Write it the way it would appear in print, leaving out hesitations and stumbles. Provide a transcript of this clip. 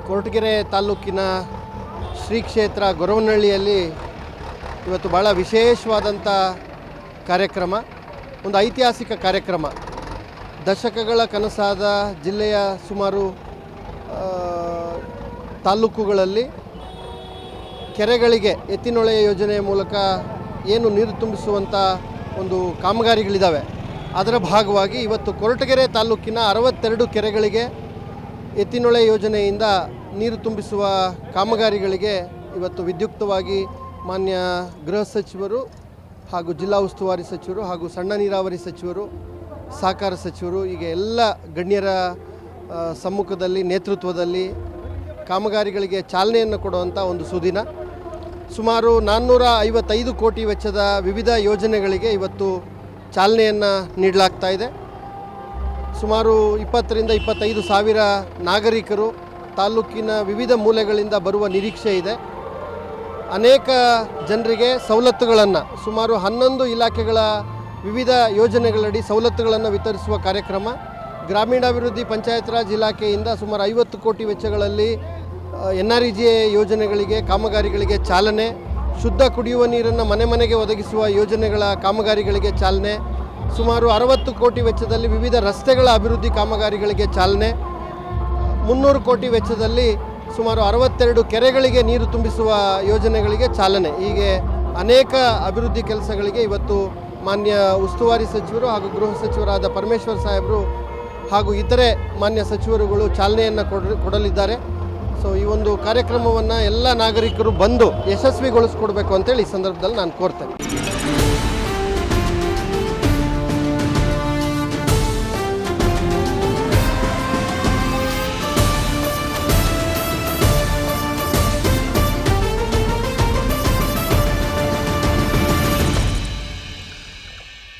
ಕೊರಟಗೆರೆ ತಾಲೂಕಿನ ಶ್ರೀ ಕ್ಷೇತ್ರ ಗೊರವನಹಳ್ಳಿಯಲ್ಲಿ ಇವತ್ತು ಭಾಳ ವಿಶೇಷವಾದಂಥ ಕಾರ್ಯಕ್ರಮ, ಒಂದು ಐತಿಹಾಸಿಕ ಕಾರ್ಯಕ್ರಮ. ದಶಕಗಳ ಕನಸಾದ ಜಿಲ್ಲೆಯ ಸುಮಾರು ತಾಲೂಕುಗಳಲ್ಲಿ ಕೆರೆಗಳಿಗೆ ಎತ್ತಿನೊಳೆಯ ಯೋಜನೆಯ ಮೂಲಕ ಏನು ನೀರು ತುಂಬಿಸುವಂಥ ಒಂದು ಕಾಮಗಾರಿಗಳಿದ್ದಾವೆ. ಅದರ ಭಾಗವಾಗಿ ಇವತ್ತು ಕೊರಟಗೆರೆ ತಾಲೂಕಿನ 62 ಕೆರೆಗಳಿಗೆ ಎತ್ತಿನೊಳೆ ಯೋಜನೆಯಿಂದ ನೀರು ತುಂಬಿಸುವ ಕಾಮಗಾರಿಗಳಿಗೆ ಇವತ್ತು ವಿದ್ಯುಕ್ತವಾಗಿ ಮಾನ್ಯ ಗೃಹ ಸಚಿವರು ಹಾಗೂ ಜಿಲ್ಲಾ ಉಸ್ತುವಾರಿ ಸಚಿವರು ಹಾಗೂ ಸಣ್ಣ ನೀರಾವರಿ ಸಚಿವರು, ಸಹಕಾರ ಸಚಿವರು, ಹೀಗೆ ಎಲ್ಲ ಗಣ್ಯರ ಸಮ್ಮುಖದಲ್ಲಿ ನೇತೃತ್ವದಲ್ಲಿ ಕಾಮಗಾರಿಗಳಿಗೆ ಚಾಲನೆಯನ್ನು ಕೊಡುವಂಥ ಒಂದು ಸುದಿನ. ಸುಮಾರು 455 ಕೋಟಿ ವೆಚ್ಚದ ವಿವಿಧ ಯೋಜನೆಗಳಿಗೆ ಇವತ್ತು ಚಾಲನೆಯನ್ನು ನೀಡಲಾಗ್ತಾ ಇದೆ. ಸುಮಾರು 20 ರಿಂದ 25 ಸಾವಿರ ನಾಗರಿಕರು ತಾಲೂಕಿನ ವಿವಿಧ ಮೂಲೆಗಳಿಂದ ಬರುವ ನಿರೀಕ್ಷೆ ಇದೆ. ಅನೇಕ ಜನರಿಗೆ ಸವಲತ್ತುಗಳನ್ನು, ಸುಮಾರು 11 ಇಲಾಖೆಗಳ ವಿವಿಧ ಯೋಜನೆಗಳಡಿ ಸವಲತ್ತುಗಳನ್ನು ವಿತರಿಸುವ ಕಾರ್ಯಕ್ರಮ. ಗ್ರಾಮೀಣಾಭಿವೃದ್ಧಿ ಪಂಚಾಯತ್ ರಾಜ್ ಇಲಾಖೆಯಿಂದ ಸುಮಾರು 50 ಕೋಟಿ ವೆಚ್ಚಗಳಲ್ಲಿ NREGA ಯೋಜನೆಗಳಿಗೆ, ಕಾಮಗಾರಿಗಳಿಗೆ ಚಾಲನೆ. ಶುದ್ಧ ಕುಡಿಯುವ ನೀರನ್ನು ಮನೆ ಮನೆಗೆ ಒದಗಿಸುವ ಯೋಜನೆಗಳ ಕಾಮಗಾರಿಗಳಿಗೆ ಚಾಲನೆ. ಸುಮಾರು 60 ಕೋಟಿ ವೆಚ್ಚದಲ್ಲಿ ವಿವಿಧ ರಸ್ತೆಗಳ ಅಭಿವೃದ್ಧಿ ಕಾಮಗಾರಿಗಳಿಗೆ ಚಾಲನೆ. 300 ಕೋಟಿ ವೆಚ್ಚದಲ್ಲಿ ಸುಮಾರು 62 ಕೆರೆಗಳಿಗೆ ನೀರು ತುಂಬಿಸುವ ಯೋಜನೆಗಳಿಗೆ ಚಾಲನೆ. ಹೀಗೆ ಅನೇಕ ಅಭಿವೃದ್ಧಿ ಕೆಲಸಗಳಿಗೆ ಇವತ್ತು ಮಾನ್ಯ ಉಸ್ತುವಾರಿ ಸಚಿವರು ಹಾಗೂ ಗೃಹ ಸಚಿವರಾದ ಪರಮೇಶ್ವರ್ ಸಾಹೇಬರು ಹಾಗೂ ಇತರೆ ಮಾನ್ಯ ಸಚಿವರುಗಳು ಚಾಲನೆಯನ್ನು ಕೊಡಲಿದ್ದಾರೆ. ಸೊ ಈ ಒಂದು ಕಾರ್ಯಕ್ರಮವನ್ನು ಎಲ್ಲ ನಾಗರಿಕರು ಬಂದು ಯಶಸ್ವಿಗೊಳಿಸ್ಕೊಡ್ಬೇಕು ಅಂತೇಳಿ ಈ ಸಂದರ್ಭದಲ್ಲಿ ನಾನು ಕೋರ್ತೇನೆ.